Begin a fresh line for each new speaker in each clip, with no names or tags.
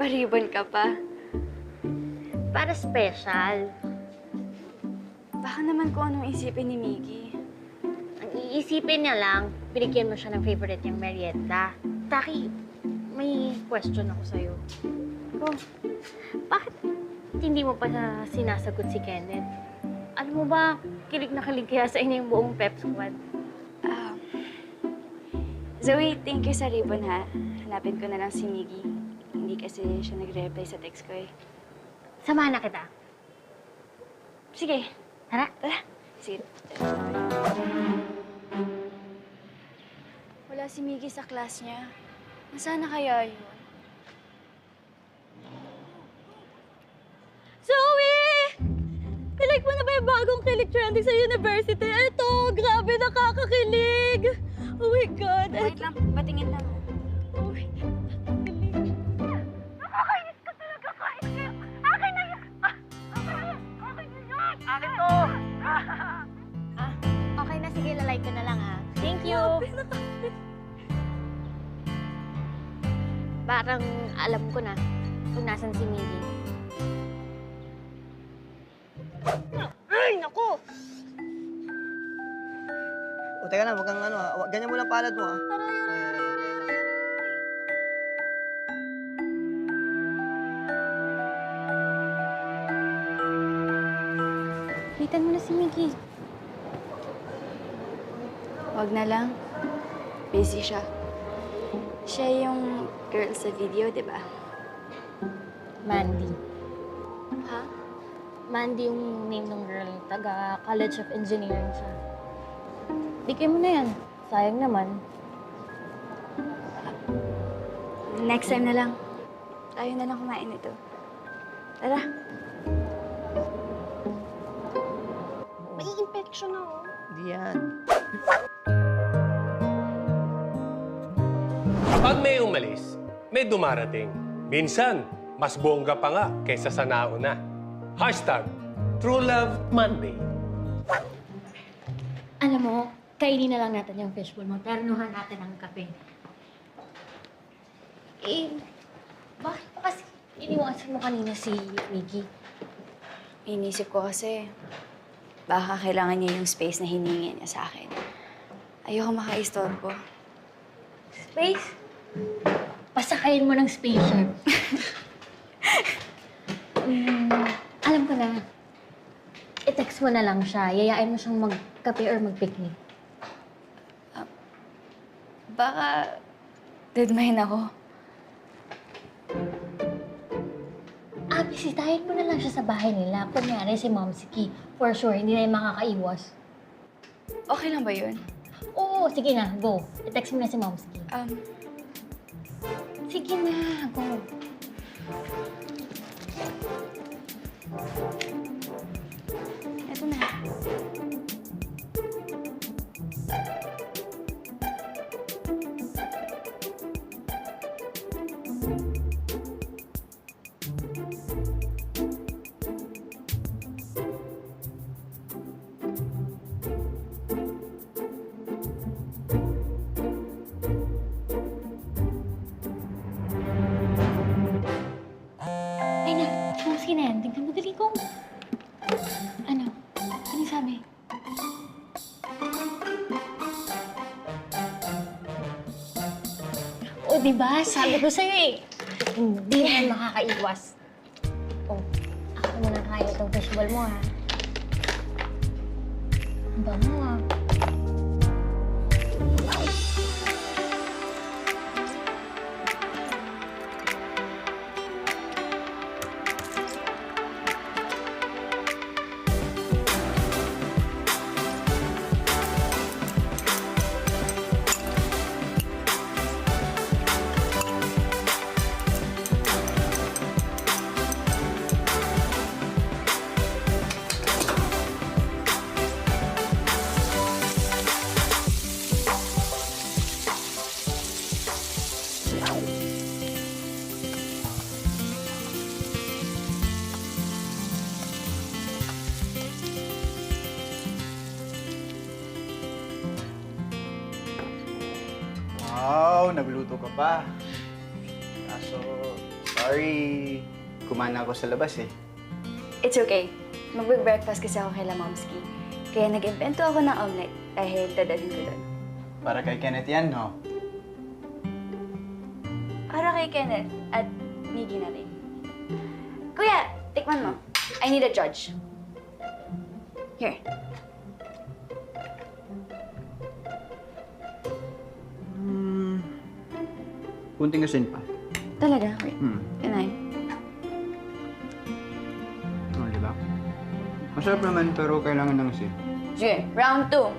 nagpa-ribbon ka pa.
Para special.
Baka naman kung anong isipin ni Mickey.
Ang iisipin niya lang, binigyan mo siya ng favorite niyang merienda. Taki, may question ako sa'yo. Oh, bakit hindi mo pa sinasagot si Kenneth? Alam mo ba, kilig na kilig kaya sa inyo yung buong pep squad?
Zoe, thank you sa ribbon ha. Hanapin ko na lang si Miggy. Hindi kasi siya nagre-reply sa text ko eh.
Samahan na kita.
Sige.
Tara.
Tara. Sige. Wala si Miggy sa class niya. Nasaan na kaya yun?
Zoe! Like mo na ba yung bagong kilig trending sa university? Ito, grabe nakakakilig! Oh my God!
Wait lang, patingin lang.
Oh my God, nakakakilig. Nakakainis ka talaga kahit kayo. Akin na yan! Akin na yan! Akin to! Okay na, sige, lalay ko na lang ha. Thank you! Parang alam ko na kung nasan si Miggy. Ay, naku!
O, teka lang, wag kang ano ha. Ganyan mo lang palad mo ha.
Pitan mo na si Miggy.
Wag na lang. Busy siya. Siya yung girl sa video, di ba?
Mandy.
Ha?
Mandy yung name ng girl. Taga College of Engineering siya. Bigay mo na yan. Sayang naman.
Next time na lang. Tayo na lang kumain nito. Tara.
May infection ako.
Hindi yan.
Pag may umalis, may dumarating. Minsan, mas bongga pa nga kaysa sa nauna. Hashtag True Love Monday.
Alam mo, kainin na lang natin yung fishbowl mo. Ternuhan natin ang kape. Eh, bakit pa kasi iniwasan mo kanina si Miggy?
Inisip ko kasi, baka kailangan niya yung space na hiningi niya sa akin. Ayoko maka-istorbo.
Space? Pasakayin mo ng spaceship. Alam ko na. I-text mo na lang siya. Yayain mo siyang magkape or magpicnic.
Baka deadmine ako.
Bisitahin mo na lang siya sa bahay nila. Kunyari si Mom Siki. For sure, hindi na yung makakaiwas.
Okay lang ba yun?
Oo, sige na. Go. I-text mo na si Mom Siki. Sige na. Go.
Eto na.
Ay na. Mom Siki na yan. Tingnan mo dali ko. Ano? Ano yung sabi? O, diba? Sabi ko sa'yo eh. Hindi na yan makakaiwas. O, ako muna kaya itong fishball mo ha. Ang bango ah.
Wow, nagluto ka pa. Kaso, Sorry, kumana ako sa labas eh.
It's okay. Mag-breakfast kasi ako kay Momski. Kaya nag-invento ako ng omelet dahil dadalhin ko doon.
Para kay Kenneth yan, no?
Para kay Kenneth at Miggy na rin. Kuya, tikman mo. I need a judge. Here.
Kunting asin pa.
Talaga? Wait. Can I?
Oh, di ba? Masarap naman pero kailangan ng asin.
Sige, round 2.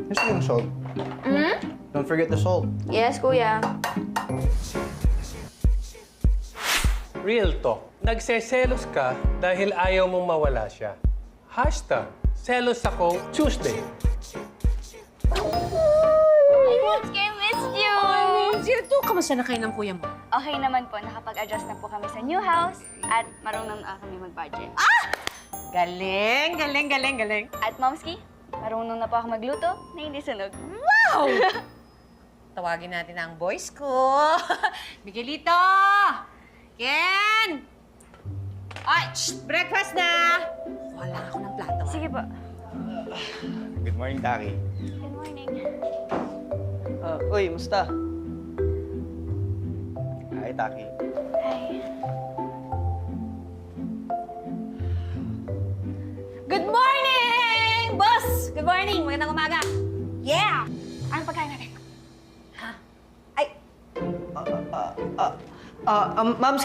Gusto yung salt. Don't forget the salt.
Yes, kuya.
Real talk. Nagseselos ka dahil ayaw mong mawala siya. Hashtag, selos akong Tuesday.
I missed you!
Ito, kamusta na kayo ng kuya mo?
Okay naman po, nakapag-adjust na po kami sa new house at marunong na kami mag-budget.
Galing, galing, galing, galing.
At Momski, marunong na po ako magluto na hindi sunog.
Wow! Tawagin natin ang boys ko. Miguelito! Ken! Ay, breakfast na! Wala ako ng plato.
Sige po.
Good morning, Taki.
Good morning.
Uy, musta?
Hi, Taki.
Hi.
Good morning! Boss! Good morning! Magandang umaga! Yeah!
Anong pagkain natin?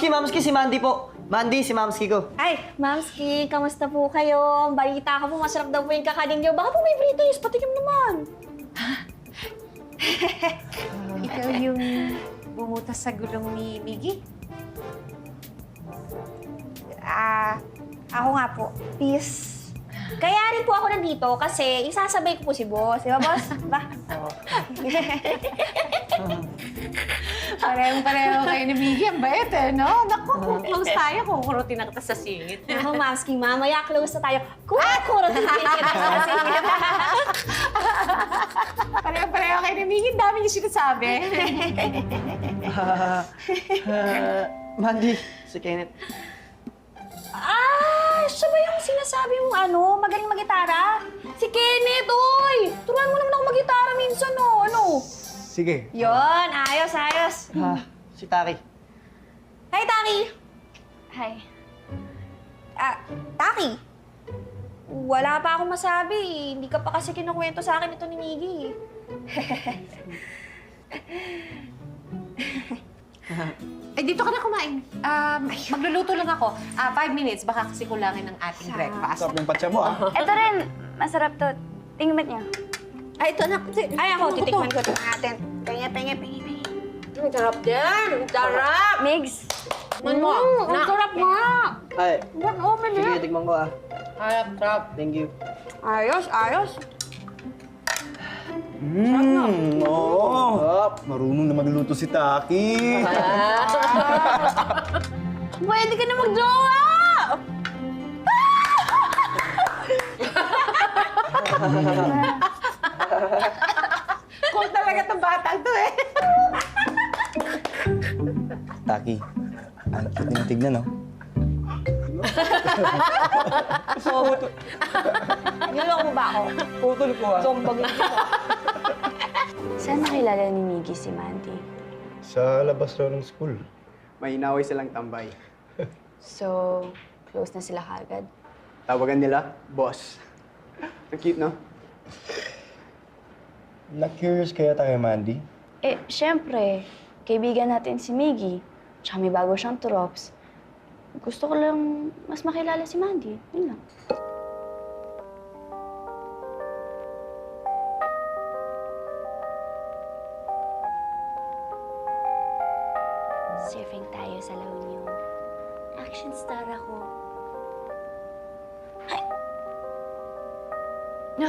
Mamski, si Mandy po. Mandy, si Mamski ko.
Ay, Mamski, kamusta po kayo? Balita ka po, masarap daw po yung kakanin niyo. Baka po may British, patikim naman.
Ikaw yung bumutas sa gulong ni Miggy?
Ako nga po. Peace. Kaya rin po ako nandito kasi isasabay ko po si boss. Di ba, boss? Ba?
Pareho kayo ni Miggy. Ang bait eh, no? Naku, kung close tayo, kukurutin na kita sa singit.
Ako, Mamski, mamaya close na tayo. Kukurutin kita sa singit.
Pareho kayo ni Miggy. Dami niyo sinasabi.
Mandy, si Kenneth.
Siya ba yung sinasabi mong magaling mag-gitara? Si Kenneth, oy! Turuan mo naman ako mag-gitara minsan, no?
Sige.
Yon, ayos.
Si Taki.
Hi, Taki!
Hi.
Taki, wala pa akong masabi. Hindi ka pa kasi kinukwento sa akin ito ni Miggy.
Ay, dito ka na kumain. Magluluto lang ako. 5 minutes, baka kasi kulangin ng ating breakfast.
Sarap ng patsa mo, ah.
Ito rin, masarap to. Tingnan niyo.
Ay, ito na.
Ay, ako, titikman ko ito natin. Pengi.
Ang sarap din. Ang sarap.
Migs,
Man mo.
Ang sarap nga!
Ay,
Ba't open
sige, tikman ko ah.
Sarap.
Thank you.
Ayos.
Oo. Marunong na magluto si Taki.
Pwede ka na mag-jowa!
Kung talaga itong batang to eh.
Taki, ang cute tignan, no?
Niloko mo ba ako?
Putol ko ah.
Zombagin ko.
saan nakilala ni Miggy si Mandy?
Sa labas raw ng school. May inaway silang tambay.
So, close na sila kagad?
Tawagan nila, boss. Ang cute, no? Na-curious kaya tayo, Mandy?
Eh, syempre, kaibigan natin si Miggy. Tsaka may bago siyang trops. Gusto ko lang mas makilala si Mandy. Yun lang. Surfing tayo sa La Union. Action star ako. Ay! Ano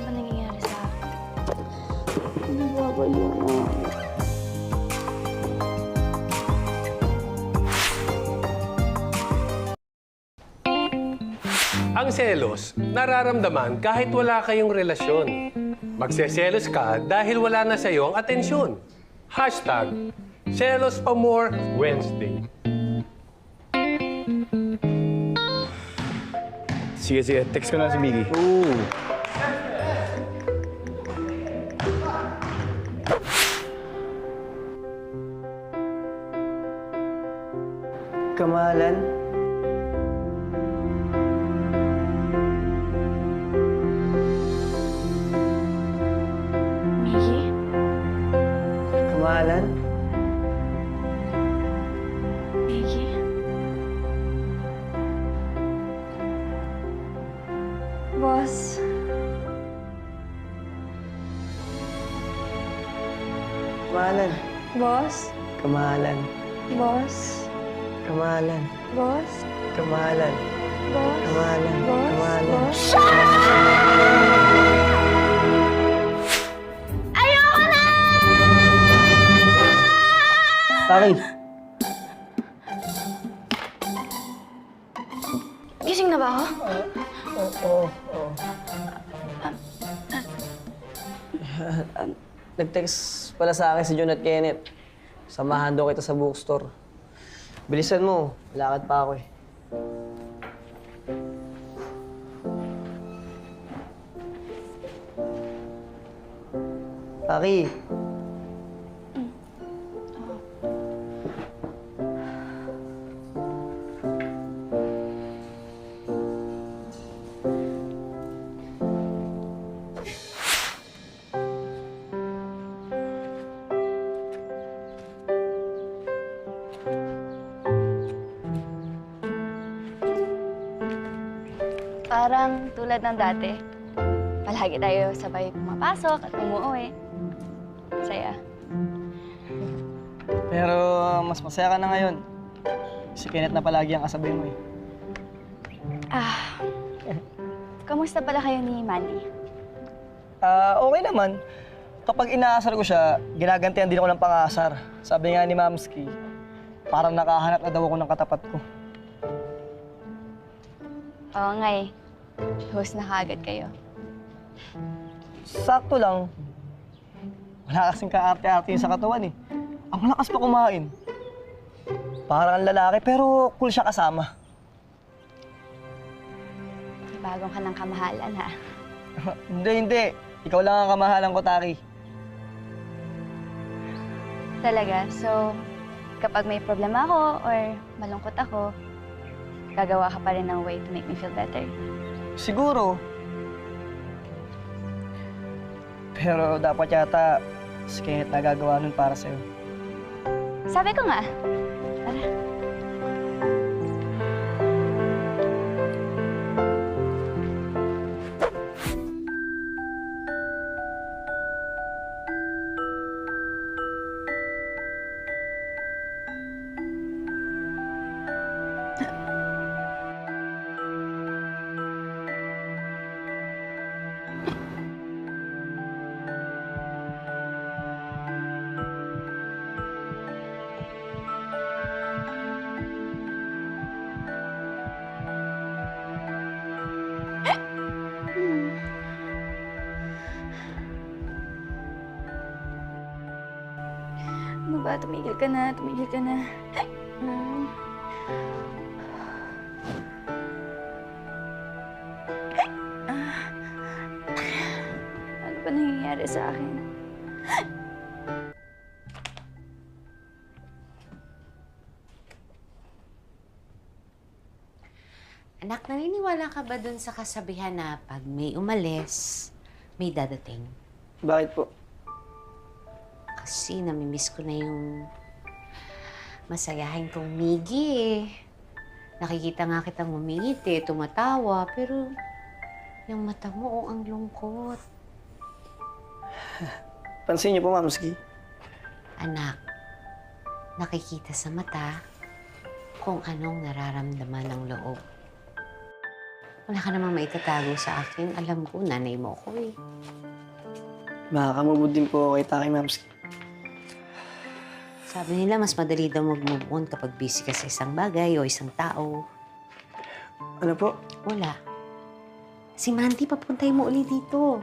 ba nangyayari sa akin? Nababaliw na ako.
Ang selos, nararamdaman kahit wala kayong relasyon. Magseselos ka dahil wala na sa'yo ang atensyon. Hashtag, Selos Pa More Wednesday.
Sige, sige. Text ko na si Miggy.
Kamahalan?
Miggy?
Kamahalan?
Miggy? Boss?
Kamahalan?
Boss?
Kamahalan?
Boss?
Kamahalan?
Boss?
Kamahalan?
Boss?
Kamahalan?
Boss?
Kamahalan?
Boss?
Taki,
Gising na ba ako?
nag-text pala sa akin si John at Kenneth. Samahan daw kita sa bookstore. Bilisan mo, lakad pa ako eh. Taki.
Parang tulad ng dati. Palagi tayo sabay pumapasok at umuwi. Saya.
Pero mas masaya ka na ngayon. Si Kenneth na palagi ang kasabay mo eh.
Kamusta pala kayo ni Mandy?
Okay naman. Kapag inaasar ko siya, ginagantihan din ako ng pang-aasar. Sabi nga ni Mamski, parang nakahanap na daw ako ng katapat ko.
Oo nga eh. Host na kaagad kayo.
Sakto lang. Wala kasing kaarte-arte yun sa katawan eh. Ang lakas pa kumain. Parang ang lalaki pero cool siya kasama.
May bagong ka ng kamahalan ha.
Hindi. Ikaw lang ang kamahalan ko, Taki.
Talaga? So, kapag may problema ako or malungkot ako, gagawa ka pa rin ng way to make me feel better.
Siguro. Pero dapat yata si Kenneth na gagawa nun para sa'yo.
Sabi ko nga. Tara. Ano ba? Tumigil ka na. Tumigil ka na. Ano ba nangyayari sa akin?
Anak, naniniwala ka ba dun sa kasabihan na pag may umalis, may dadating?
Bakit po?
Kasi namimiss ko na yung masayahin kong Miggy eh. Nakikita nga kitang umingiti, tumatawa, pero yung mata mo, oh, ang lungkot.
Pansin niyo po, Mamski.
Anak, nakikita sa mata kung anong nararamdaman ng loob. Wala ka namang maitatago sa akin. Alam ko, nanay mo ko eh.
Makakamubod din po kay Taki, Mamski.
Sabi nila, mas madali daw mag-move on kapag busy ka sa isang bagay o isang tao.
Ano po?
Wala. Si Mandy, papuntay mo ulit dito.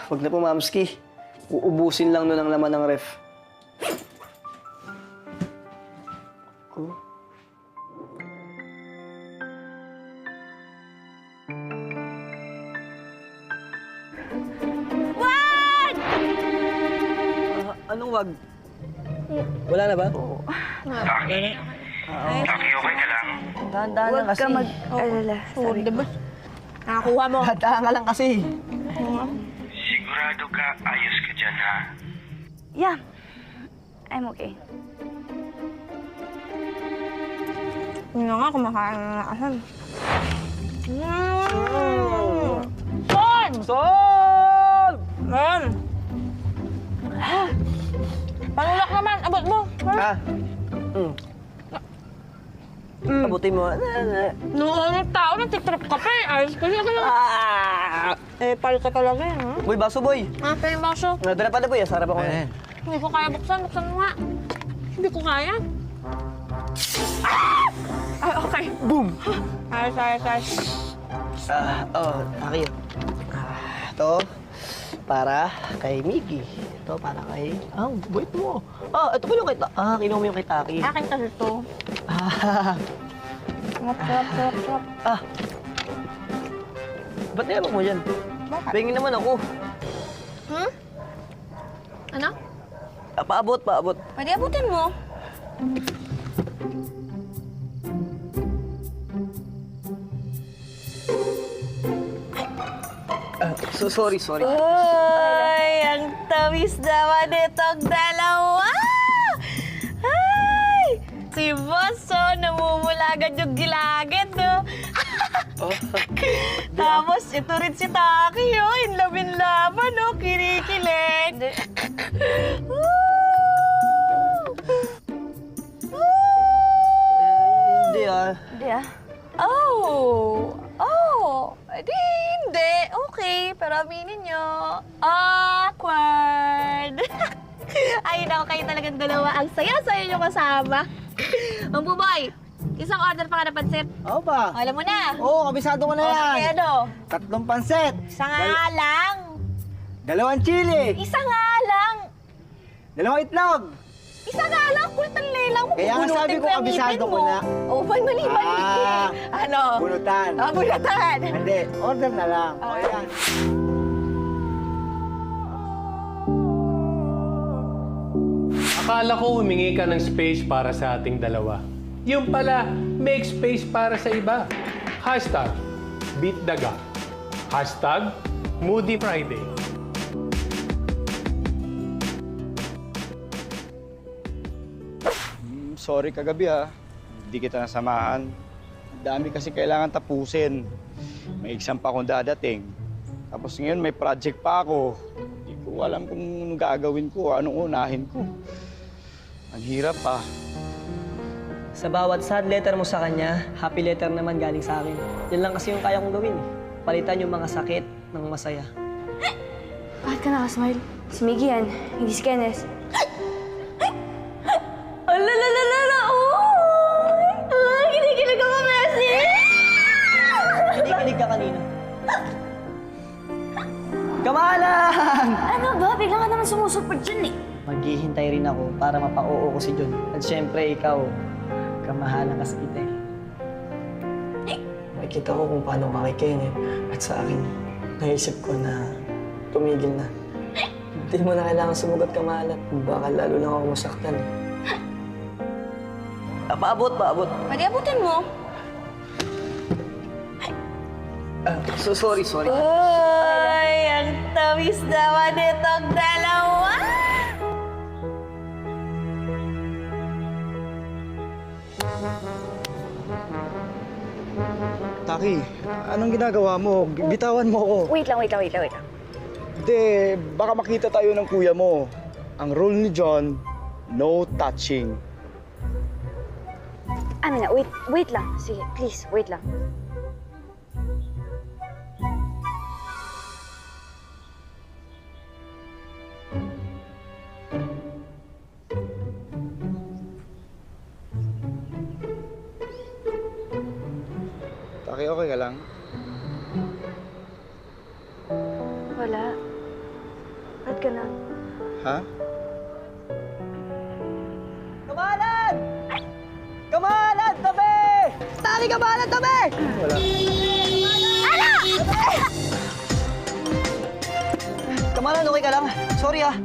Huwag na po, Mamski. Uubusin lang nun ang laman ng ref. Ko?
Wag!
Anong wag? Wala na ba?
Taki, okay ka lang?
Dahan-dahan lang
Huwag
kasi.
ka mag-alala. Sabi ko.
Nakakuha mo.
Dahan-dahan ka lang kasi.
Sigurado ka, ayos ka dyan, ha?
Yeah. I'm okay.
Yun na nga, kumakain na asan. Son!
Sol!
Son! Panulak naman, abot mo.
Ah. Abutin mo.
Noon ng tao, natitrip ka pa eh. Ayos ko siya kayo. Eh, pal ka talaga eh. Ha?
Boy, baso boy.
Ate yung baso.
Nadala pa na boy, sarap ako.
Hindi ko kaya buksan. Buksan mo nga. Hindi ko kaya. Ay, okay.
Boom!
Ayos, ayos, ayos.
Taki. Ito, para kay Miggy. Ito, para kay... wait mo. Ito pa yung kay... kinuha mo yung kay Taki.
Akin kasi ito. Sarap.
Ba't nilabak mo dyan?
Bakit?
Pingin naman ako.
Ano?
Paabot.
Pwede abutin mo.
Sorry.
Uy, ang tamis naman itong dalawa! Ay! Si Boss, namumulagan yung gilagid, no? Tapos, ito rin si Taki, oh. Inlabin-laban, no? Kinikilig.
Hindi
Hindi ah.
Hindi. Okay, pero aminin nyo, awkward. Ay, naku, kayo talagang dalawa. Ang saya-saya nyo kasama. Ang buboy, isang order pa ka na pansit.
Oo ba?
Alam mo na.
Oo, kabisado ko na
Okay,
yan.
ano?
3 pansit.
Isa nga lang.
2 chili.
Isa nga lang.
2 itlog.
Isa nga lang. Kultan lelang mo.
Kaya nga
Bubunutin
sabi ko,
yung
kabisado
ngipin
ko
mo.
na.
Oh, mali. Ano?
Bunutan.
Bulatan.
Hindi, order na lang. Ayan.
Akala ko humingi ka ng space para sa ating dalawa. Yung pala, make space para sa iba. Hashtag, beat the gap. Hashtag, Moody Friday.
Sorry kagabi ha. Hindi kita nasamahan. Ang dami kasi kailangan tapusin. May exam pa akong dadating. Tapos ngayon may project pa ako. Hindi ko alam kung anong gagawin ko, anong unahin ko. Ang hirap pa.
Sa bawat sad letter mo sa kanya, happy letter naman galing sa akin. Yan lang kasi yung kaya kong gawin. Palitan yung mga sakit ng masaya.
Bakit ka nakasmile? Si Miggy yan, hindi si Kenneth. Alalalala! Ay! Kinikilig ako, Messi!
Kinikilig ka kanina. Kamahalan!
Ano ba? Bigla ka naman sumusuport dyan eh.
Maghihintay rin ako para mapa-oo ko si John. At syempre, ikaw, kamahalan ka sa kita eh. Nakikita ko kung paano ka kay Kenneth at sa akin. Naisip ko na tumigil na. Hindi mo na kailangan sumugat kamahalan. Baka lalo lang ako masaktan eh. Paabot.
Pwede abutin mo.
Sorry.
Uy, ang tamis naman itong dalawa!
Taki, anong ginagawa mo? Bitawan mo ako.
Wait lang.
Hindi, baka makita tayo ng kuya mo. Ang rule ni John, no touching.
Amina, wait lang. Sige, please, wait lang.
Taki, okay ka lang? Ha?
Kamalan! Kamalan! Tabi! Tali, kamalan! Tabi! Wala. Kamalan, okay ka lang? Sorry ah.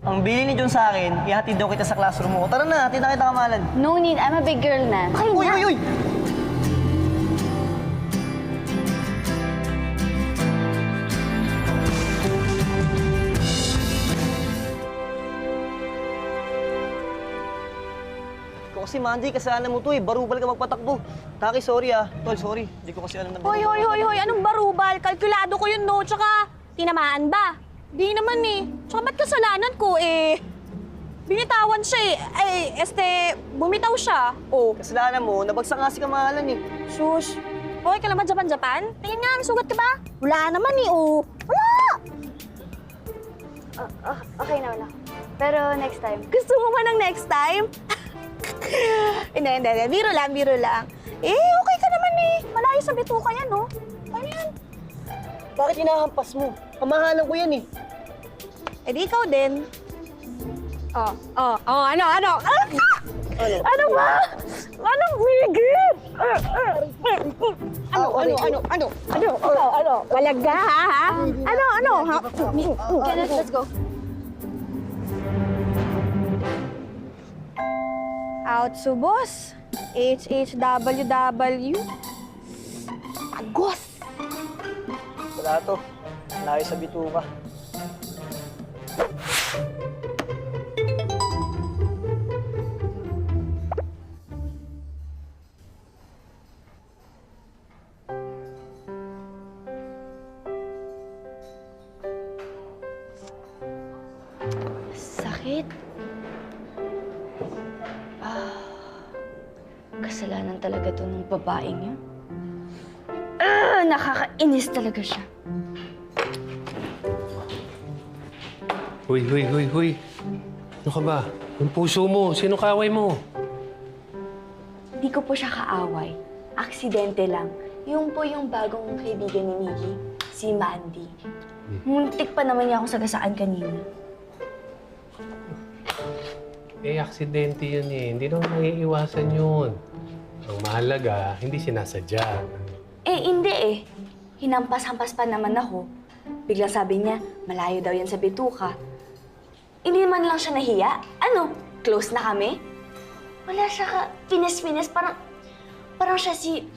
Ang bili ni John sa akin, ihatid daw kita sa classroom mo. Tara na, hatid na kita, Kamalan.
No need, I'm a big girl na. Okay
Uy,
na.
uy, uy! Ikaw kasi, Mandy, kasalanan mo to eh. Barubal ka magpatakbo. Taki, sorry ah. Tol, sorry. Hindi ko kasi alam na
Hoy, hoy, hoy, hoy, anong barubal? Kalkulado ko yun, no? Tsaka, tinamaan ba? Di naman eh. Tsaka ba't kasalanan ko eh? Binitawan siya eh. Bumitaw siya. Oh,
Kasalanan mo, nabagsak nga si Kamalan eh.
sus. Hoy, ka naman Japan-Japan? Tingin nga, may sugat ka ba? Wala naman eh, oh. Wala!
Okay na, wala. Pero next time.
Gusto mo ba ng next time? Hindi. Biro lang. Eh, okay ka naman eh. Malayo sa bituka yan, no? Ano yan?
Bakit hinahampas mo? Kamahalan ko yan eh.
Eh di ikaw din. Ano?
Ano?
Ano ba? Anong bigit? Ano? Walaga, ha? Ano? Ha?
Kenneth, let's go.
Out subos. HHWW. Agos!
Wala to. Layo sa bituka.
Sakit. Kasalanan talaga to ng babaeng yun. Nakakainis talaga siya.
Huy. Ano ka ba? Yung puso mo, sino kaaway mo?
Hindi ko po siya kaaway. Aksidente lang. Yung po yung bagong kaibigan ni Miggy, si Mandy. Muntik pa naman niya akong sagasaan kanina.
Aksidente yun eh. Hindi naman maiiwasan yun. Ang mahalaga, hindi sinasadya.
Hindi eh. Hinampas-hampas pa naman ako. Biglang sabi niya, malayo daw yan sa bituka. Hindi naman lang siya nahiya. Ano? Close na kami? Wala siya ka pinis-pinis. Parang siya si...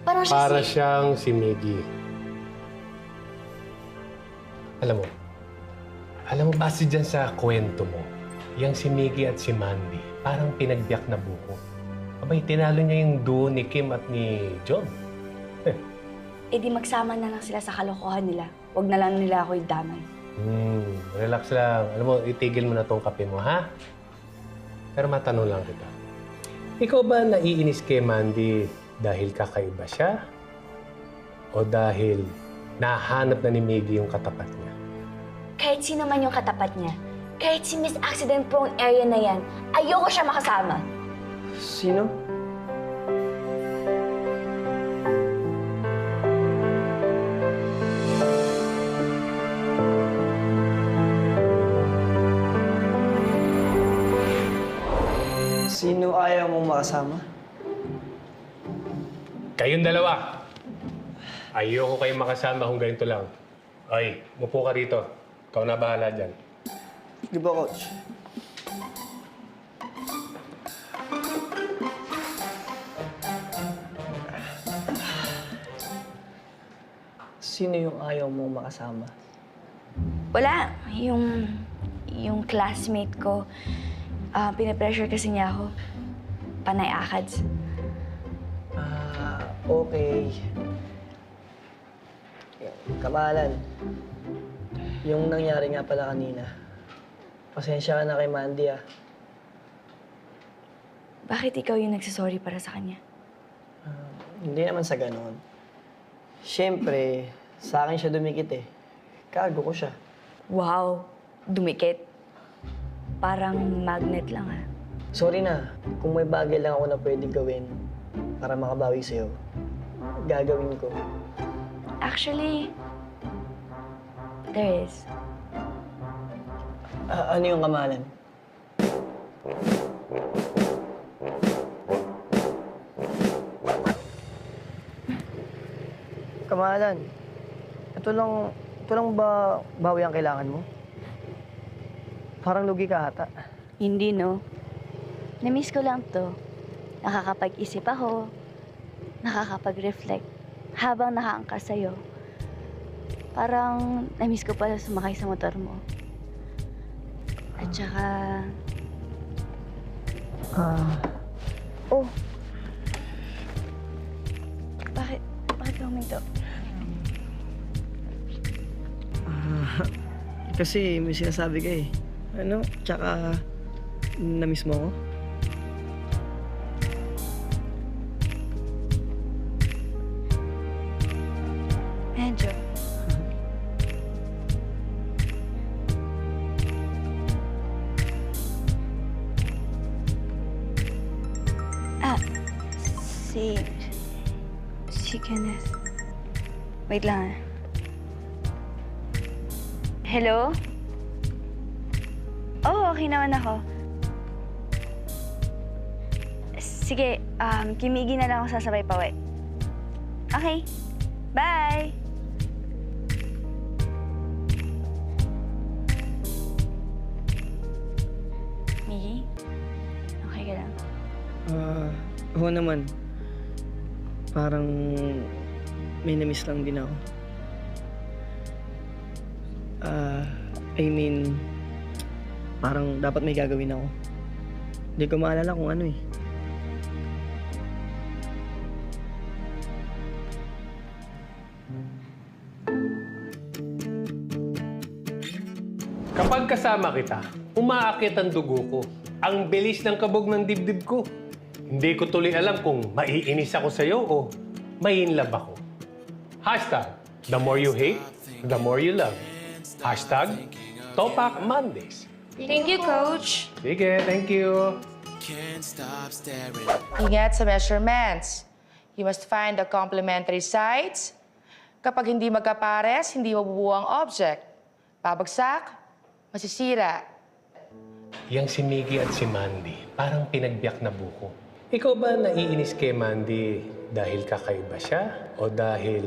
Parang siya
Para
si...
siyang si Miggy. Alam mo, base dyan sa kwento mo, yang si Miggy at si Mandy, parang pinagbiyak na buko. Abay, tinalo niya yung duo ni Kim at ni John.
Di magsama na lang sila sa kalokohan nila. Huwag na lang nila ako idamay.
Relax lang. Alam mo, itigil mo na tong kape mo, ha? Pero matanong lang kita. Ikaw ba naiinis kay Mandy dahil kakaiba siya? O dahil nahanap na ni Miggy yung katapat niya?
Kahit sino man yung katapat niya, kahit si Miss Accident Prone Area na yan, ayoko siya makasama.
Sino? Sino ayaw mong makasama?
Kayong dalawa. Ayoko kayong makasama kung ganito lang. Ay, mupo ka rito. Ikaw na bahala dyan.
Di ba, Coach? Sino yung ayaw mong makasama?
Wala. Yung classmate ko, pinapressure kasi niya ako. Panay akads.
Okay. Kamalan, yung nangyari nga pala kanina, pasensya ka na kay Mandy ah.
Bakit ikaw yung nagsasorry para sa kanya?
Hindi naman sa ganon. Siyempre, sa akin siya dumikit eh. Kago ko siya.
Wow, dumikit. Parang magnet lang ah.
Sorry na, kung may bagay lang ako na pwedeng gawin para makabawi sa'yo, gagawin ko.
Actually, there is.
Ano yung kamahalan? Kamahalan, ito lang ba bawi ang kailangan mo? Parang lugi ka ata.
Hindi, no? Na-miss ko lang to. Nakakapag-isip ako, nakakapag-reflect habang nakaangkas sa'yo. Parang na-miss ko pala sumakay sa motor mo. At saka... Oh! Bakit ka huminto?
Kasi may sinasabi ka eh. Tsaka na-miss mo ako?
Medyo. Si Kenneth. Wait lang. Hello? Oh, okay naman ako. Sige, kimigi na lang ako sasabay pa, uwi. Okay. Bye! Miggy? Okay ka lang?
Oo naman. Parang may na-miss lang din ako. I mean, parang dapat may gagawin ako. Hindi ko maalala kung ano eh.
Kapag kasama kita, umaakit ang dugo ko. Ang bilis ng kabog ng dibdib ko. Hindi ko tuloy alam kung maiinis ako sa'yo o mai-inlove ako. Hashtag, the more you hate, the more you love. Hashtag, Topak Mondays.
Thank you, Coach.
Sige, thank you.
Ingat sa measurements. You must find the complementary sides. Kapag hindi magkapares, hindi mabubuo ang object. Pabagsak, masisira.
Yang si Miggy at si Mandy, parang pinagbiyak na buko. Ikaw ba naiinis kay Mandy dahil kakaiba siya o dahil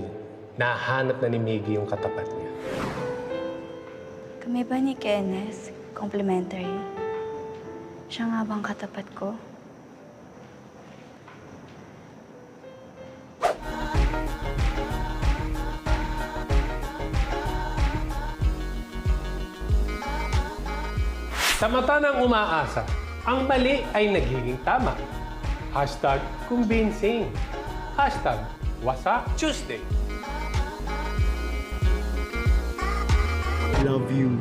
nahanap na ni Miggy yung katapat niya?
Kami ba ni Kenneth? Complimentary. Siya nga bang katapat ko?
Sa mata ng umaasa, ang mali ay nagiging tama. Hashtag convincing. Hashtag Wasak Tuesday.
Love you.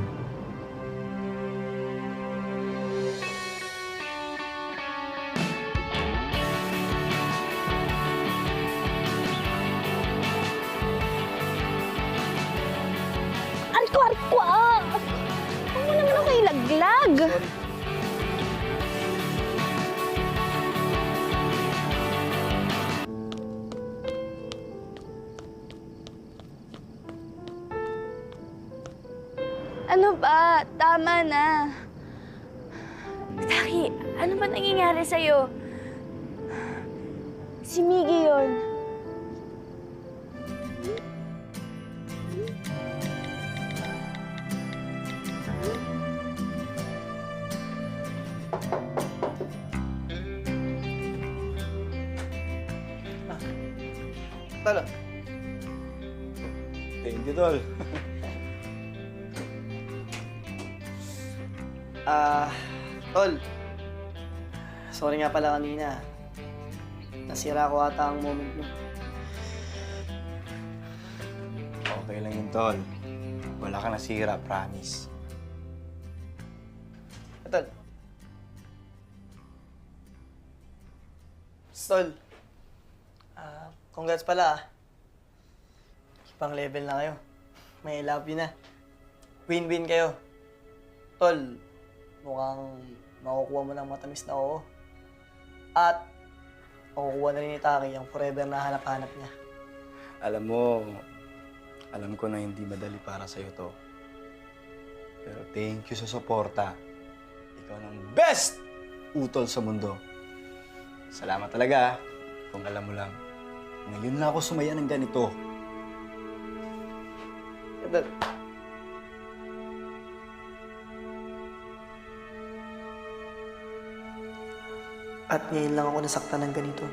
Arko-arko! Huwag mo naman ako ilaglag!
Ano ba? Tama na. Taki, ano ba nangyayari sa'yo? Si Miggy yun.
Tala.
Thank you, Tol.
Tol. Sorry nga pala kanina. Nasira ko ata ang moment mo.
Okay lang yun, Tol. Wala kang nasira, promise.
Tol. Tol. Congrats pala. Ibang level na kayo. May love you na. Win-win kayo. Tol, mukhang makukuha mo ng matamis na oo. At makukuha na rin ni Taki ang forever na hanap-hanap niya.
Alam mo, alam ko na hindi madali para sa'yo to. Pero thank you sa suporta. Ikaw ang best utol sa mundo. Salamat talaga, kung alam mo lang. Ngayon na ako sumaya ng ganito.
At ngayon lang ako nasaktan ng ganito.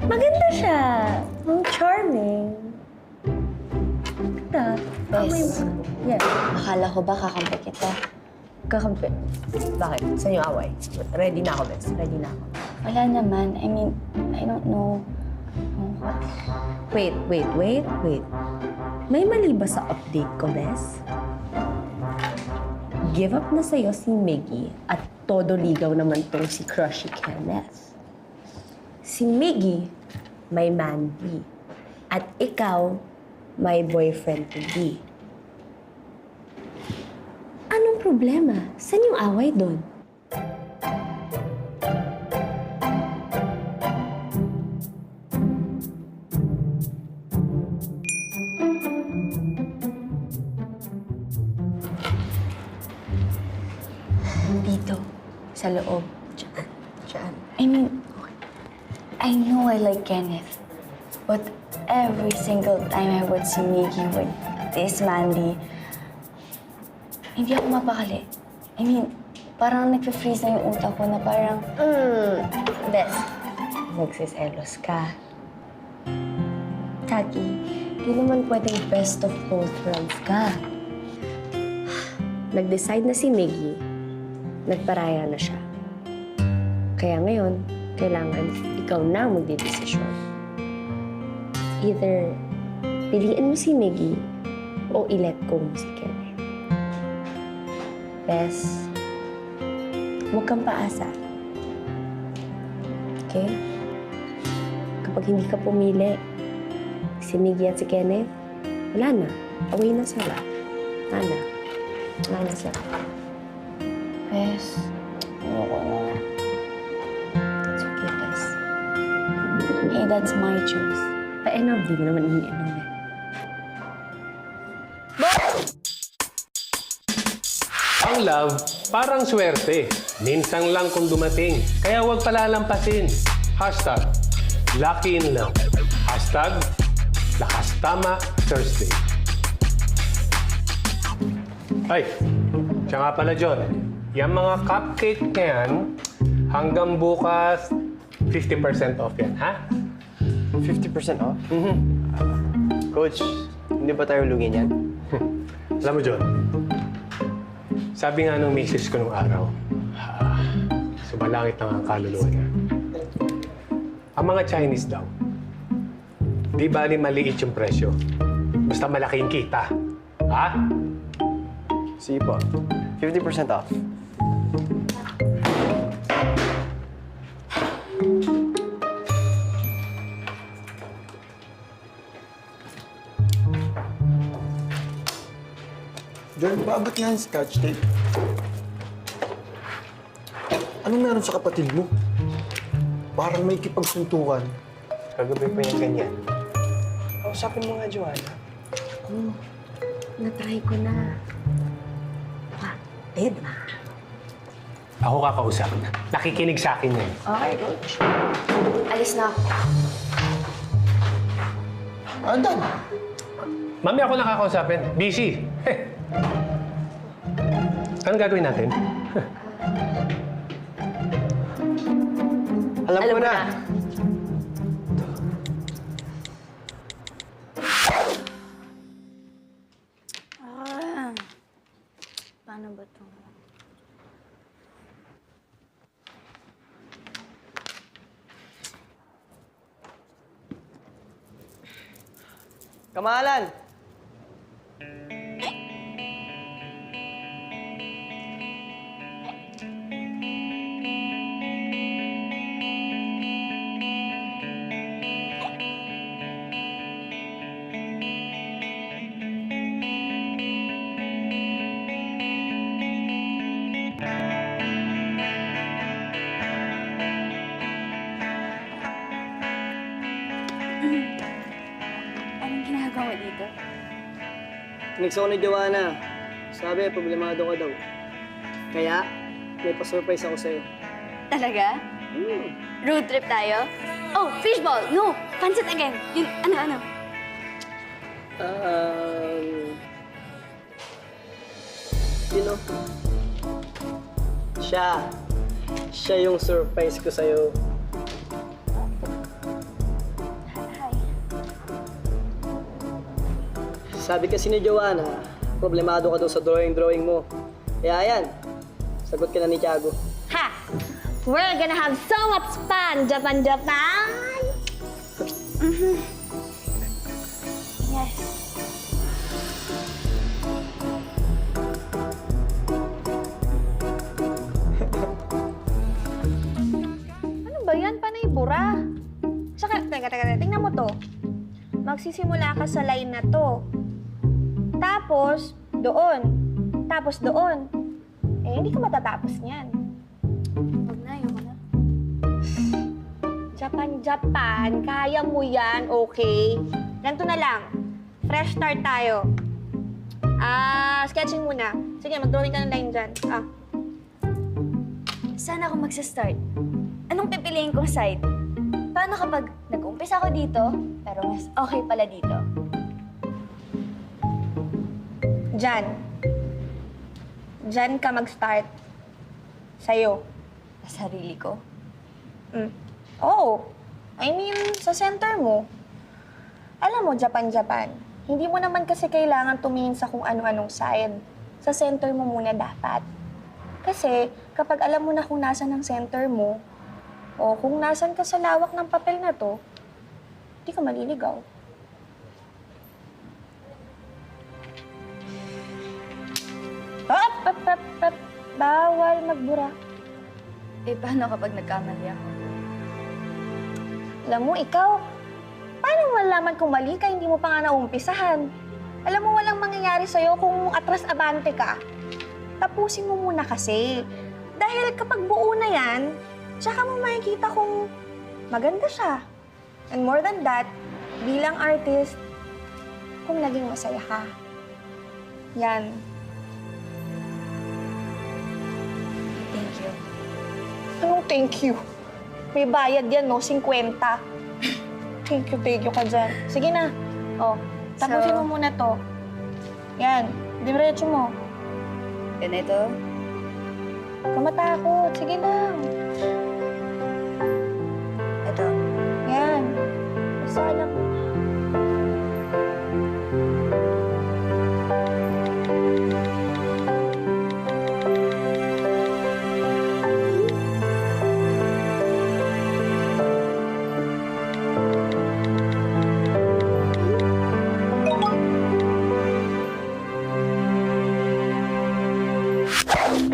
Maganda siya. Ang charming. Ganda.
Bes,
Yes.
akala ko ba kakampi kita?
Kakampi. Bakit? Saan yung away? Ready na ako, Bes. Ready na ako.
Wala naman. I mean, I don't know. What?
Wait. May mali ba sa update ko, Bes? Give up na sa'yo si Miggy at todo ligaw naman tong si Crushy Kenneth. Si Miggy, may man B. At ikaw, may boyfriend to be. Anong problema? Saan yung away doon?
Dito. Sa loob.
Diyan.
I mean, I know I like Kenneth. But every single time I would see Miggy with this Mandy, hindi ako mapakali. I mean, parang nagpe-freeze na yung utak ko na parang,
Bes, nagsiselos ka. Taki, di naman pwedeng best of both worlds ka. Nag-decide na si Miggy, nagparaya na siya. Kaya ngayon, kailangan ikaw na ang magdidesisyon. Either piliin mo si Miggy o i-let go mo si Kenneth. Bes, huwag kang paasa. Okay? Kapag hindi ka pumili, si Miggy at si Kenneth, wala na. Away na sila. Wala na sila.
Bes, ayoko na.
It's okay, Bes.
Hey, that's my choice.
Pa-end di mo naman iniinom eh.
Ang love, parang swerte. Minsan lang kung dumating. Kaya huwag palalampasin. Hashtag, Lucky in Love. Hashtag, Lakas Tama Thursday. Ay, siya nga pala, John. Yung mga cupcake na yan, hanggang bukas, 50% off yan, ha?
50% off? Coach, hindi ba tayo lugi niyan?
Alam mo, John, sabi nga nung misis ko nung araw, sumalangit na ang kaluluwa niya. Ang mga Chinese daw, di bali maliit yung presyo. Basta malaki yung kita. Ha?
Sige po, 50% off.
John, ba't nga yung scotch tape? Anong meron sa kapatid mo? Parang may kipagsuntukan.
Kagabi pa yung ganyan. Kausapin mo nga, Joanna.
Na-try ko na. Dead na.
Ako kakausap. Nakikinig sa akin yan.
Okay, Coach.
Alis na ako.
Andan!
Mami, ako nakakausapin. Busy. Anong gagawin natin?
Alam ko na.
Paano ba ito?
Kamahalan!
Next ako ni Joanna. Sabi, problemado ka daw. Kaya, may pa-surprise ako sa'yo.
Talaga? Road trip tayo? Oh, fishball! No! Pancit again! Yun, ano?
You know, siya yung surprise ko sa'yo.
Hi.
Sabi kasi ni Joanna, problemado ka daw sa drawing mo. Kaya yan, sagot ka na ni Tiago.
Ha! We're gonna have so much fun, Japan!
Yes.
Ano ba yan? Panay bura. Tsaka, teka, tingnan mo to. Magsisimula ka sa line na to. Tapos, doon. Tapos doon. Eh, hindi ka matatapos niyan.
Huwag na, ayoko na.
Japan, kaya mo yan, okay? Ganito na lang. Fresh start tayo. Sketching muna. Sige, mag-drawing ka ng line dyan.
Saan ako magsa-start? Anong pipiliin kong side? Paano kapag nag-umpisa ako dito, pero mas okay pala dito?
Dyan. Dyan ka mag-start. Sa'yo.
Sa sarili ko?
Oo. I mean, sa center mo. Alam mo, Japan, hindi mo naman kasi kailangan tumingin sa kung ano-anong side. Sa center mo muna dapat. Kasi kapag alam mo na kung nasan ang center mo, o kung nasan ka sa lawak ng papel na to, hindi ka maliligaw. Bawal magbura.
Eh, paano kapag nagkamali ako?
Alam mo, ikaw, paano mo malaman kung mali ka, hindi mo pa nga naumpisahan? Alam mo, walang mangyayari sa'yo kung atras-abante ka. Tapusin mo muna kasi. Dahil kapag buo na yan, tsaka mo makikita kung maganda siya. And more than that, bilang artist, kung naging masaya ka. Yan.
Thank you.
Anong thank you? May bayad yan, no? 50. Thank you ka dyan. Sige na. Oh, tapusin mo muna to. Yan. Diretso mo.
Ganito?
Huwag ka matakot. Sige lang.
Ito.
Yan. Isa lang.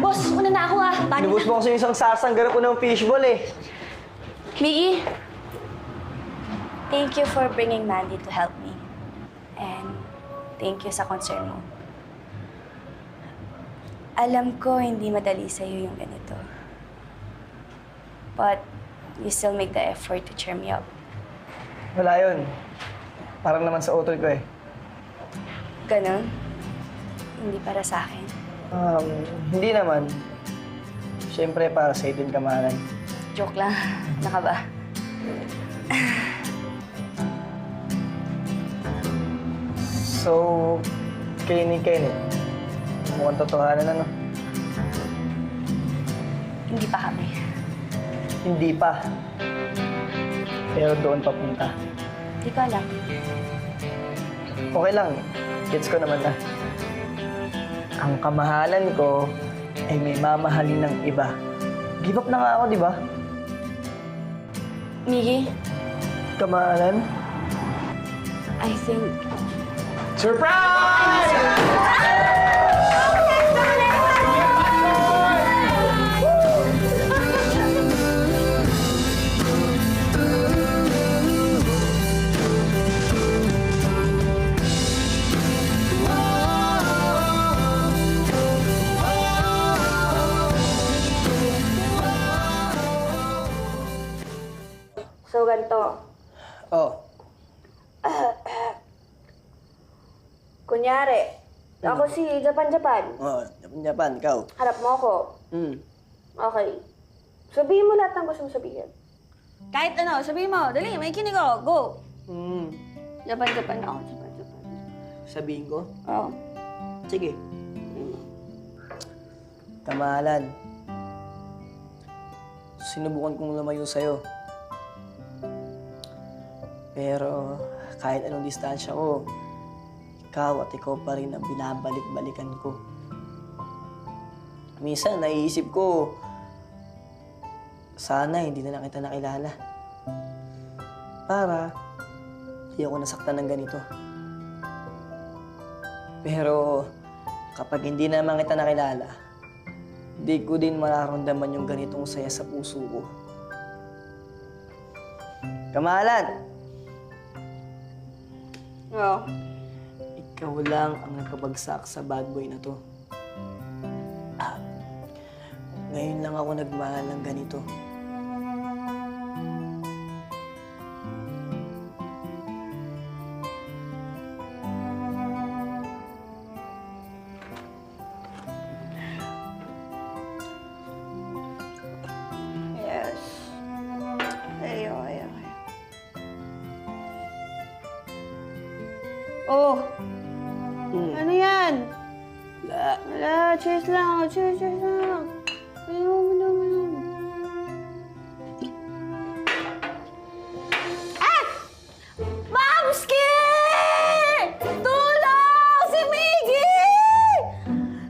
Boss, una na ako ah.
Nubos mo kasi isang sasanggarap ko ng fishball eh.
Miggy, thank you for bringing Mandy to help me. And thank you sa concern mo. Alam ko hindi madali sa'yo yung ganito. But you still make the effort to cheer me up.
Wala yun. Parang naman sa utol ko eh.
Ganon? Hindi para sa akin.
Hindi naman. Siyempre, para sa din kamahalan.
Joke lang. Naka ba?
So, kayo ni Kenneth, mukhang totohanan ano?
Hindi pa kami.
Hindi pa. Pero doon papunta.
Hindi ko alam.
Okay lang. Gets ko naman na. Ang kamahalan ko ay may mamahalin ng iba. Give up na nga ako, di ba?
Miggy,
Kamahalan?
I think...
Surprise!
So, ganito.
Oh,
Kunyari,
Ako si Japan.
Oh, Japan, ikaw.
Harap mo ako. Okay. Sabihin mo lahat ng gusto mong sabihin. Kahit ano, sabihin mo. Dali, may kinig ako. Go! Japan ako. Japan.
Sabihin ko?
Oo.
Sige. Kamahalan. Sinubukan kong lumayo sa'yo. Pero kahit anong distansya ko, ikaw at ikaw pa rin ang binabalik-balikan ko. Minsan, naiisip ko, sana hindi na kita nakilala. Para hindi ako nasaktan ng ganito. Pero kapag hindi naman kita nakilala, di ko din mararamdaman yung ganitong saya sa puso ko. Kamahalan!
Oo.
Ikaw lang ang nagkabagsak sa bad boy na to. Ngayon lang ako nagmahal ng ganito.
Yes. Ayaw. Oh! Ano yan? Wala. Cheers lang. Ayun. Ah! Mamski! Tulong! Si Miggy!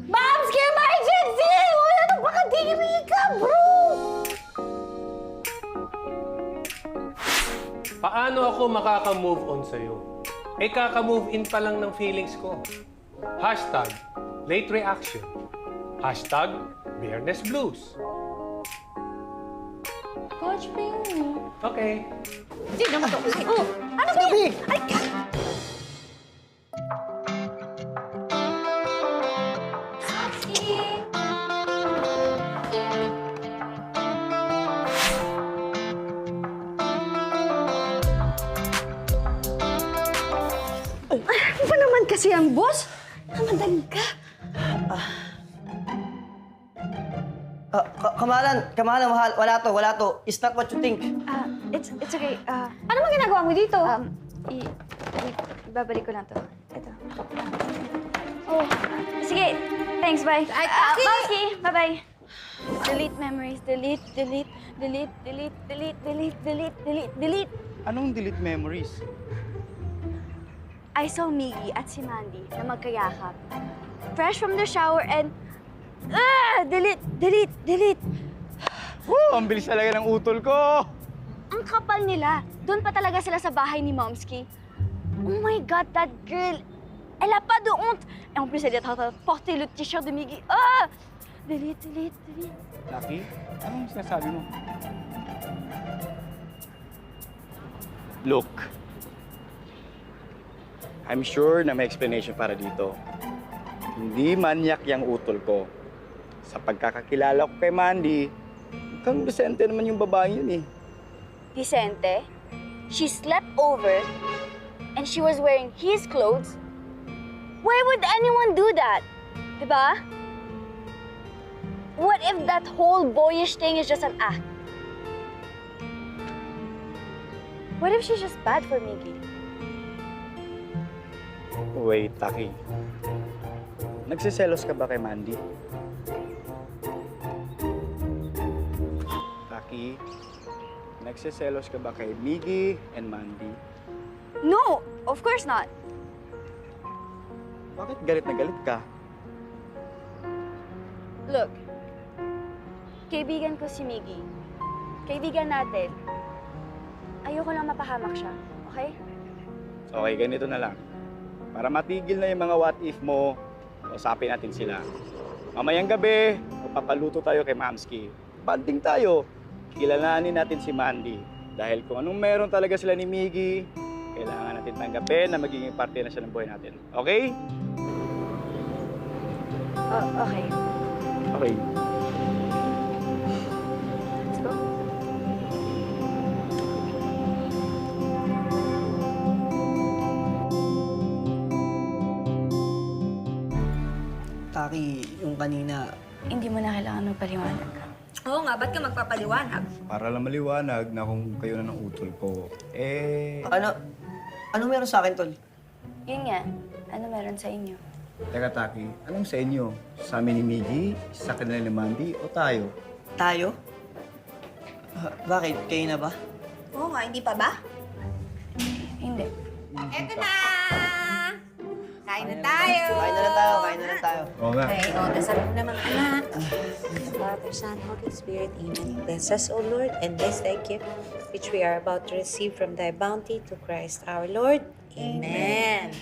Mamski, emergency! Wala nang pakadiri ka, bro!
Paano ako makaka-move on sa'yo? Kaka-move in pa lang ng feelings ko. Hashtag, late reaction. Hashtag, Bearness Blues.
Coach Ping.
Okay.
Hindi naman to. Oh, ano ba yun? Ay, ano ba naman kasi ang boss? Namadali ka.
Kamahalan, wala to. It's not what you think.
It's okay.
Ano ba ginagawa mo dito?
Ibabalik ko lang to. Ito. Oh, sige. Thanks, bye.
Ay, Taki!
Mamski, bye-bye. Delete memories. Delete.
Anong delete memories?
I saw Miggy at si Mandy na magkayakap. Fresh from the shower and... delete.
Oh, ang bilis talaga ng utol ko!
Ang kapal nila. Doon pa talaga sila sa bahay ni Momski. Oh my God, that girl. Elle a pas de honte. Et en plus, elle est en train de porter le t-shirt de Miggy. Delete.
Lucky, anong sinasabi mo? Look, I'm sure na may explanation para dito. Hindi manyak yung utol ko. Sa pagkakakilala ko kay Mandy, mukhang Vicente naman yung babae yun eh.
Vicente, she slept over and she was wearing his clothes. Why would anyone do that? Diba? What if that whole boyish thing is just an act? What if she's just bad for Miggy?
Wait, Taki. Nagsiselos ka ba kay Mandy? Taki, nagsiselos ka ba kay Miggy and Mandy?
No, of course not.
Bakit galit na galit ka?
Look, kaibigan ko si Miggy. Kaibigan natin. Ayoko lang mapahamak siya, okay?
Okay, ganito na lang. Para matigil na yung mga what if mo, usapin natin sila. Mamayang gabi, magpapaluto tayo kay Mamski. Banding tayo. Kilalanin natin si Mandy. Dahil kung anong meron talaga sila ni Miggy, kailangan natin tanggapin na magiging parte na siya ng buhay natin. Okay?
Okay.
Okay.
Let's go.
yung kanina.
Hindi mo na kailangan magpaliwanag.
Oo nga, ba't ka magpapaliwanag?
Para lang maliwanag na kung kayo na ng utol ko,
Ano meron sa akin, Tol?
Yun nga, ano meron sa inyo?
Teka, Taki, anong sa inyo? Sa amin ni Miggy, sa kanila ni Mandy, o tayo?
Tayo? Bakit? Kayo na ba?
Oo nga, hindi pa ba?
Hindi.
Eto na! Kain na tayo!
Kain na lang tayo, kain na lang tayo.
Oo nga.
Okay, dasal mo na mga anak. Father, Son, Holy Spirit, Amen. Bless us, O Lord, and bless thy gift, which we are about to receive from thy bounty to Christ our Lord. Amen.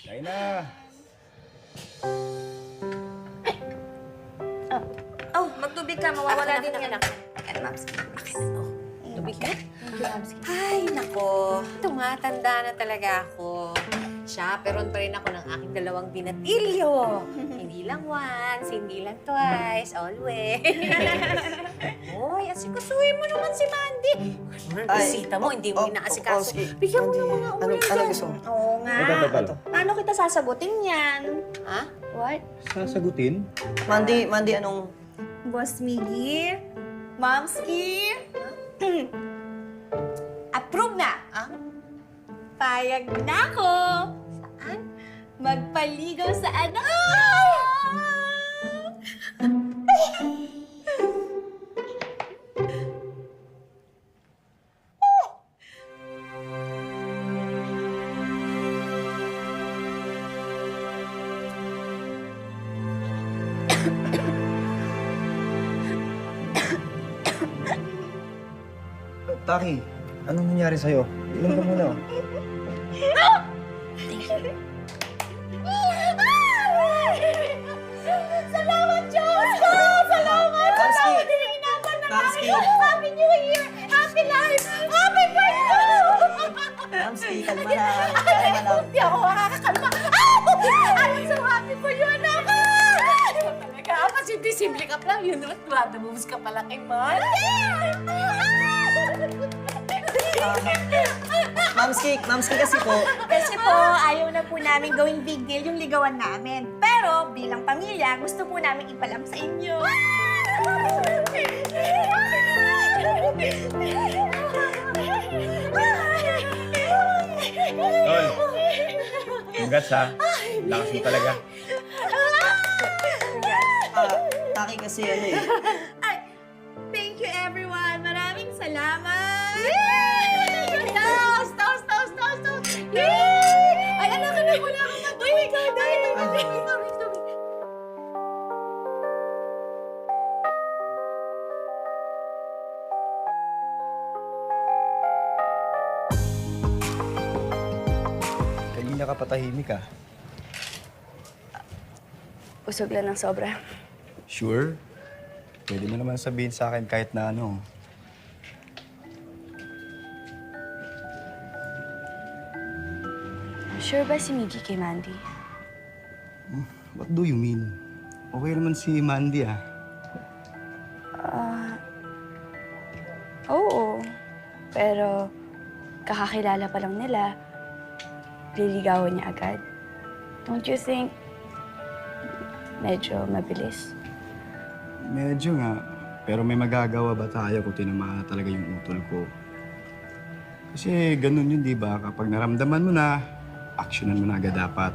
Kain na.
Oh, magtubig ka, mawawala din yan.
Ayan, Mams. Akin na to. Tubig ka? Ay, nako. Tumatanda na talaga ako. Siya, peron pa rin ako ng aking dalawang binatilyo. Hindi lang once, hindi lang twice, always. Hoy, asikasuhin mo naman si Mandy. Ano ang bisita mo, hindi mo inaasikaso. Bigyan mo ng mga ulam
Ano gusto mo?
Oo nga. Paano kita sasagutin yan?
Ha?
What?
Sasagutin?
Mandy, anong...
Boss Miggy? Momski? Approve na! Payag na ako! Saan? Magpaligaw sa anak ko!
Taki, anong nangyari sa'yo? Ilan ka muna?
Salamat, Diyos ko! Salamat!
Mamski!
Hinapan na
Mamski!
tayo! Happy New Year! Happy life! Happy birthday!
Mamski, kalma na. Kalma lang.
Hindi ako makakakalma. I'm so happy for you, anak! Talaga, pasimple-simple ka lang. Yun naman, moves ka pala kay Mandy!
Mamski kasi po.
Kasi po, ayaw na po namin gawing big deal yung ligawan namin. Pero bilang pamilya, gusto po namin ipalam sa inyo.
Tol, congrats ha. Lakas mo talaga.
Taki kasi ano eh.
Ay, thank you everyone. Maraming salamat. Toast. Yay! Ay, anak, wala akong matubig. Ay, tubig.
Kanina ka patahimik ah.
Usog lang ng sobra.
Sure? Pwede mo naman sabihin sa akin kahit na ano.
Sure ba si Miggy kay Mandy?
What do you mean? Okay naman si Mandy ah.
Oo. Pero kakakilala pa lang nila, liligawan niya agad. Don't you think medyo mabilis?
Medyo nga. Pero may magagawa ba tayo kung tinamaan na talaga yung utol ko? Kasi ganun yun, di ba? Kapag naramdaman mo na, aksyonan mo na agad dapat.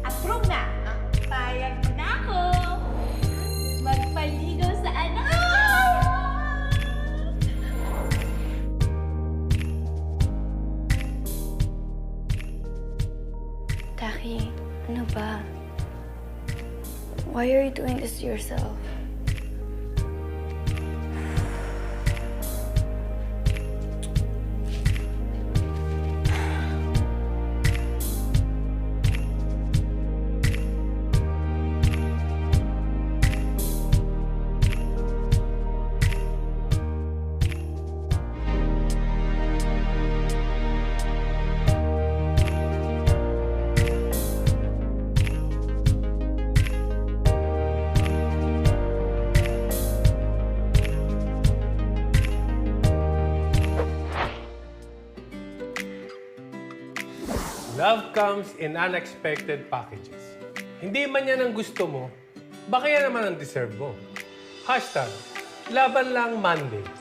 Approve na. Payag na ako. Magpaligaw sa anak ko.
Taki, ano ba? Why are you doing this to yourself?
Love comes in unexpected packages. Hindi man yan ang gusto mo, baka yan naman ang deserve mo. Hashtag, laban lang Mondays.